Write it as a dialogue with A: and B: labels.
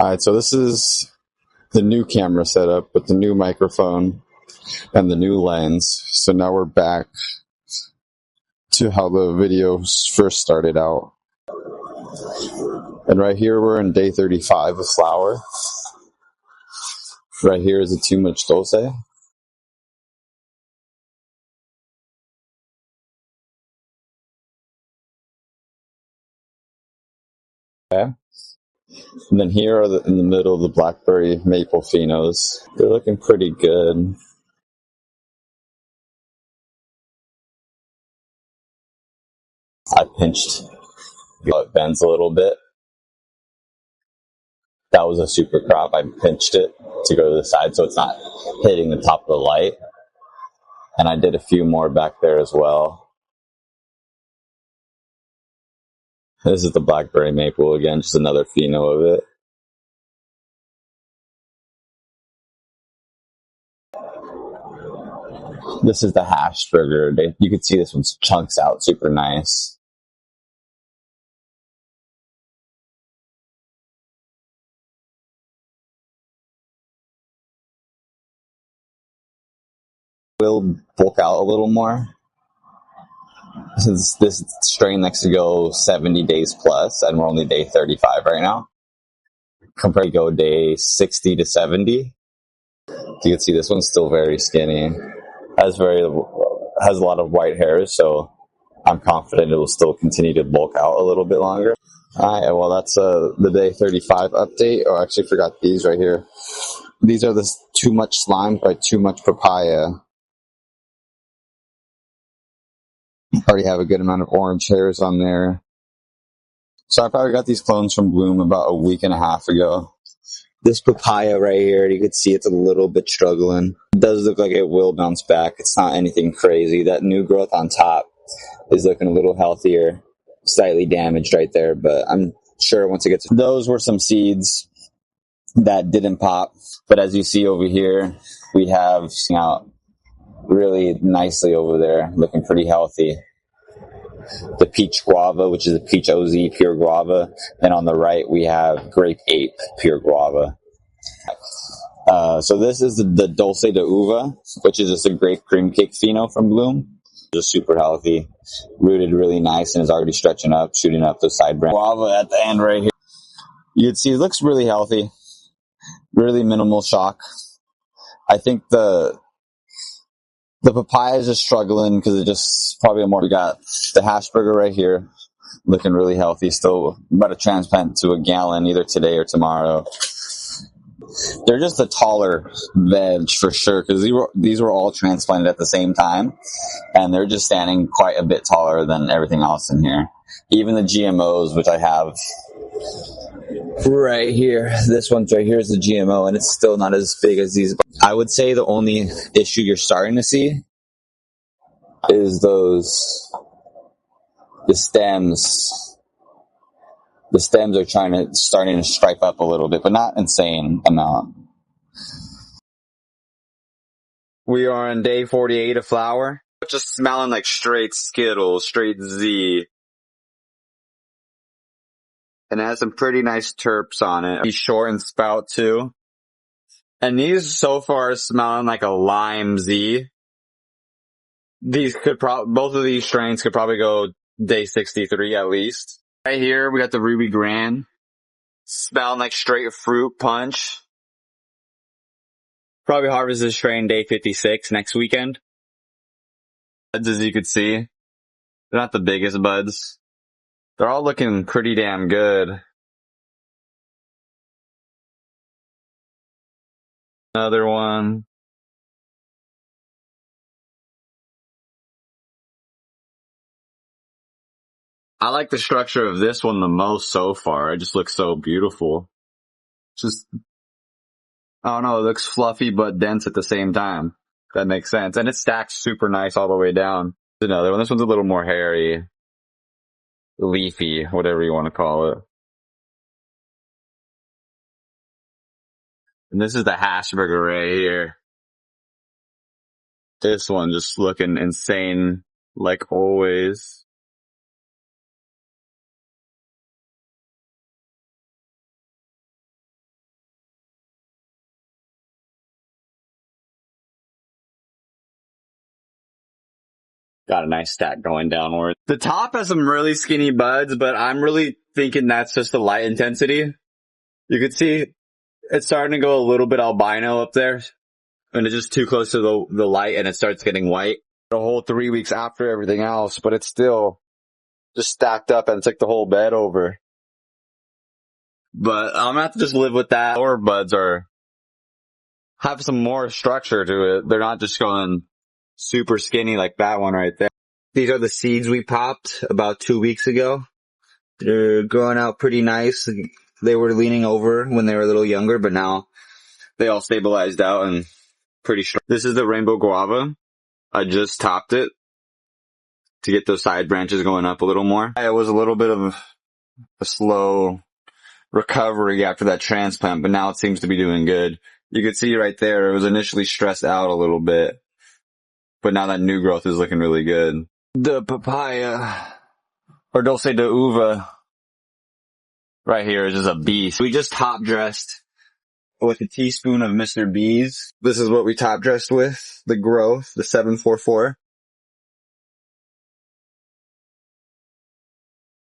A: Alright, so this is the new camera setup with the new microphone and the new lens. So now we're back to how the video first started out. And right here we're in day 35 of flower. Right here is a too much dulce. Okay. And then here are in the middle the blackberry maple phenos. They're looking pretty good. I pinched, it bends a little bit. That was a super crop. I pinched it to go to the side so it's not hitting the top of the light. And I did a few more back there as well. This is the blackberry maple again, just another pheno of it. This is the hash burger. You can see this one's chunks out super nice. Will bulk out a little more. Since this strain likes to go 70 days plus, and we're only day 35 right now. Compared to go day 60 to 70. You can see this one's still very skinny. Has a lot of white hairs, so I'm confident it will still continue to bulk out a little bit longer. Alright, well that's the day 35 update. Oh, I actually forgot these right here. These are the too much slime by too much papaya. Already have a good amount of orange hairs on there. So I probably got these clones from Bloom about a week and a half ago. This papaya right here, you can see it's a little bit struggling. It does look like it will bounce back. It's not anything crazy. That new growth on top is looking a little healthier. Slightly damaged right there, but I'm sure once it gets... Those were some seeds that didn't pop. But as you see over here, we have out really nicely over there, looking pretty healthy. The peach guava, which is a peach OZ pure guava, and on the right we have grape ape pure guava. So this is the dulce de uva, which is just a grape cream cake pheno from Bloom. Just super healthy, rooted really nice, and is already stretching up, shooting up the side branch. Guava at the end right here. You can see it looks really healthy, really minimal shock. I think the papaya is just struggling because it just probably more. We got the hash burger right here, looking really healthy. Still about to transplant to a gallon either today or tomorrow. They're just a taller veg for sure because these were all transplanted at the same time, and they're just standing quite a bit taller than everything else in here. Even the GMOs, which I have right here. This one right here is the GMO, and it's still not as big as these. I would say the only issue you're starting to see is the stems. The stems are starting to stripe up a little bit, but not insane amount. We are on day 48 of flower. Just smelling like straight Skittles, straight Z. And it has some pretty nice terps on it. He's short in spout too. And these so far are smelling like a lime Z. Both of these strains could probably go day 63 at least. Right here, we got the Ruby Grand. Smelling like straight fruit punch. Probably harvest this strain day 56 next weekend. Buds, as you could see, they're not the biggest buds. They're all looking pretty damn good. Another one. I like the structure of this one the most so far. It just looks so beautiful. Just, I don't know, it looks fluffy but dense at the same time. That makes sense. And it stacks super nice all the way down. Another one. This one's a little more hairy. Leafy, whatever you want to call it. And this is the hash burger right here. This one just looking insane like always. Got a nice stack going downward. The top has some really skinny buds, but I'm really thinking that's just the light intensity. You can see it's starting to go a little bit albino up there, and it's just too close to the light, and it starts getting white. A whole 3 weeks after everything else, but it's still just stacked up, and it's like the whole bed over. But I'm gonna have to just live with that. Lower buds have some more structure to it. They're not just going super skinny like that one right there. These are the seeds we popped about 2 weeks ago. They're growing out pretty nice. They were leaning over when they were a little younger, but now they all stabilized out and pretty strong. This is the rainbow guava. I just topped it to get those side branches going up a little more. It was a little bit of a slow recovery after that transplant, but now it seems to be doing good. You can see right there, it was initially stressed out a little bit, but now that new growth is looking really good. The papaya, or dulce de uva, right here is just a beast. We just top dressed with a teaspoon of Mr. B's. This is what we top dressed with, the growth, the 744.